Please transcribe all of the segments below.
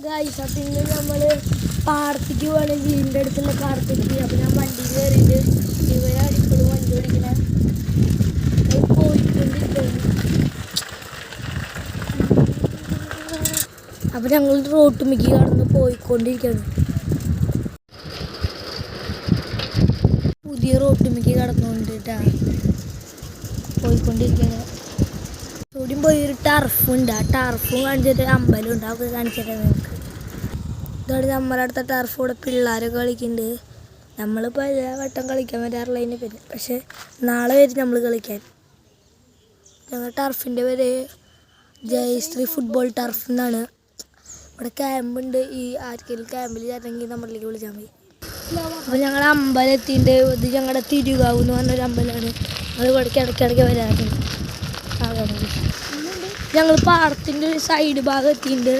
Guys അപ്പം ഇന്ന് നമ്മൾ പാടത്തേക്ക് പോകണം വീടിൻ്റെ അടുത്തുള്ള പാടത്തേക്ക്. അപ്പം ഞാൻ വണ്ടിയിൽ കയറിയിട്ട് ഇവരാണ് ഇപ്പോഴും വണ്ടി ഓടിക്കണേ പോയിക്കൊണ്ടിരിക്കുകയാണ്. അപ്പം ഞങ്ങൾ റോട്ടുമിക്ക് കടന്ന് പോയിക്കൊണ്ടിരിക്കുകയാണ്. പുതിയ റോട്ടുമിക്ക് കടന്നുകൊണ്ടിട്ടാണ് പോയിക്കൊണ്ടിരിക്കുകയാണ്. ഇവിടെയും പോയി ഒരു ടർഫുണ്ട്. ആ ടർഫും കാണിച്ചിട്ട് അമ്പലമുണ്ട്. അതൊക്കെ കാണിച്ചിട്ട് നമുക്ക് ഇതാണ് നമ്മുടെ അടുത്ത ടർഫ്. ഇവിടെ പിള്ളേരൊക്കെ കളിക്കുന്നുണ്ട്. നമ്മളിപ്പോൾ എല്ലാ വട്ടം കളിക്കാൻ വരാറില്ല അതിൻ്റെ പേര്. പക്ഷേ നാളെ വരും നമ്മൾ കളിക്കാൻ. ഞങ്ങളുടെ ടർഫിൻ്റെ പേര് ജയശ്രീ ഫുട്ബോൾ ടർഫ് എന്നാണ്. ഇവിടെ ക്യാമ്പുണ്ട്. ഈ ആർക്കെങ്കിലും ക്യാമ്പിൽ ചേരണമെങ്കിൽ നമ്മളിലേക്ക് വിളിച്ചാൽ മതി. അപ്പോൾ ഞങ്ങളുടെ അമ്പലത്തിൻ്റെ ഇത് ഞങ്ങളുടെ തിരുകാവ് എന്ന് പറഞ്ഞൊരു അമ്പലമാണ്. ഞങ്ങൾ ഇവിടേക്ക് ഇടയ്ക്കിടയ്ക്ക് വരാറുണ്ട്. ഞങ്ങൾ പാടത്തിൻ്റെ ഒരു സൈഡ് ഭാഗം എത്തിയിട്ടുണ്ട്.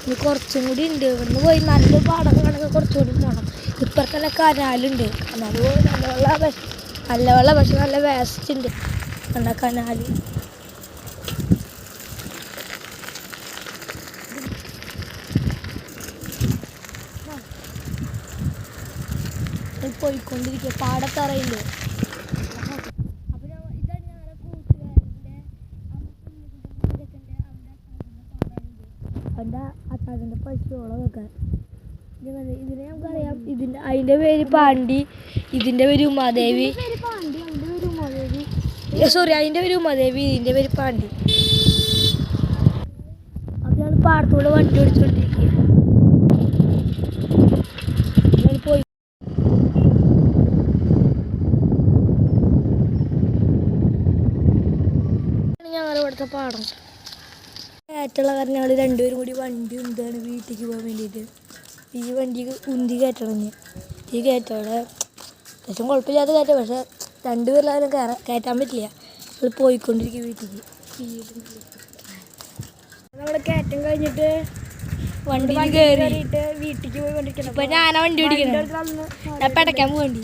ഇനി കുറച്ചും കൂടി ഉണ്ട്. ഇവിടുന്ന് പോയി നല്ല പാടം കാണുക കുറച്ചും കൂടി പോകണം. ഇപ്പുറത്തന്നെ കനാലുണ്ട്. കനാൽ പോയി നല്ല വെള്ളം പക്ഷെ നല്ല വേസ്റ്റ് ഉണ്ട്. കണ്ട കനാല് പോയിക്കൊണ്ടിരിക്കുക. പാടത്തറയില്ലേ. അവൻ്റെ അത്താഴത്തിൻ്റെ പശുവോളം വെക്കാൻ ഇതിനെ നമുക്കറിയാം. അതിൻ്റെ പേര് പാണ്ടി, ഇതിൻ്റെ പേര് ഉമാദേവി. സോറി, അതിൻ്റെ പേര് ഉമാദേവി, ഇതിൻ്റെ പേര് പാണ്ടി. അപ്പം ഞങ്ങൾ പാടത്തൂടെ വണ്ടി ഓടിച്ചുകൊണ്ടിരിക്കുക. പോയി ഞങ്ങളുടെ ഇവിടുത്തെ പാടം കയറ്റുള്ള കാരണം ഞങ്ങൾ രണ്ടുപേരും കൂടി വണ്ടി ഉന്താണ് വീട്ടിലേക്ക് പോകാൻ വേണ്ടിയിട്ട്. ഈ വണ്ടി ഉന്തി കയറ്റണം. ഈ കയറ്റവിടെ അത്യാവശ്യം കുഴപ്പമില്ലാത്ത കയറ്റം. പക്ഷേ രണ്ടുപേരെല്ലാവരും കയറ്റാൻ പറ്റില്ല. നമ്മൾ പോയിക്കൊണ്ടിരിക്കും വീട്ടിലേക്ക്. നമ്മുടെ കയറ്റം കഴിഞ്ഞിട്ട് വണ്ടി കയറിയിട്ട് വീട്ടിലേക്ക് പോയിക്കൊണ്ടിരിക്കണം. ഇപ്പം ഞാനാ വണ്ടി ഓടിക്കണം. ഞാൻ പടയ്ക്കാൻ പോകണ്ടി.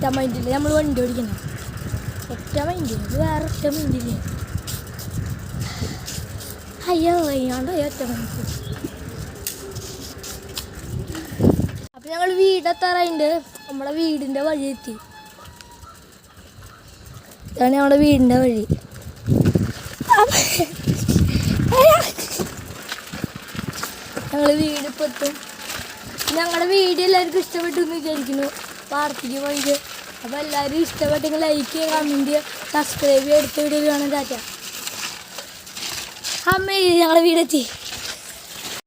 ഒറ്റ മൈൻഡില്ല നമ്മൾ വണ്ടി ഓടിക്കണം. ഒറ്റ മൈൻഡില്ല, ഇത് വേറെ ഒറ്റ മൈൻഡില്ല. അയ്യോ അയ്യാണ്ട് ഒറ്റ മൈൻഡ്. അപ്പം ഞങ്ങൾ വീടെത്താറായിട്ട് നമ്മളെ വീടിൻ്റെ വഴി എത്തി. ഇതാണ് നമ്മുടെ വീടിൻ്റെ വഴി. ഞങ്ങൾ വീടിപ്പോൾ എത്തും. ഞങ്ങളുടെ വീഡിയോ എല്ലാവർക്കും ഇഷ്ടപ്പെട്ടു എന്ന് വിചാരിക്കുന്നു. പാടത്തേക്ക് പോയിട്ട് അപ്പോൾ എല്ലാവരും ഇഷ്ടപ്പെട്ടെങ്കിൽ ലൈക്ക് ചെയ്യുക, കമൻറ്റ് ചെയ്യുക, സബ്സ്ക്രൈബ് ചെയ്യുക. അടുത്ത വീഡിയോയിൽ കാണാൻ. ടാറ്റ. അമ്മേ ഞങ്ങളുടെ വീടെത്തി.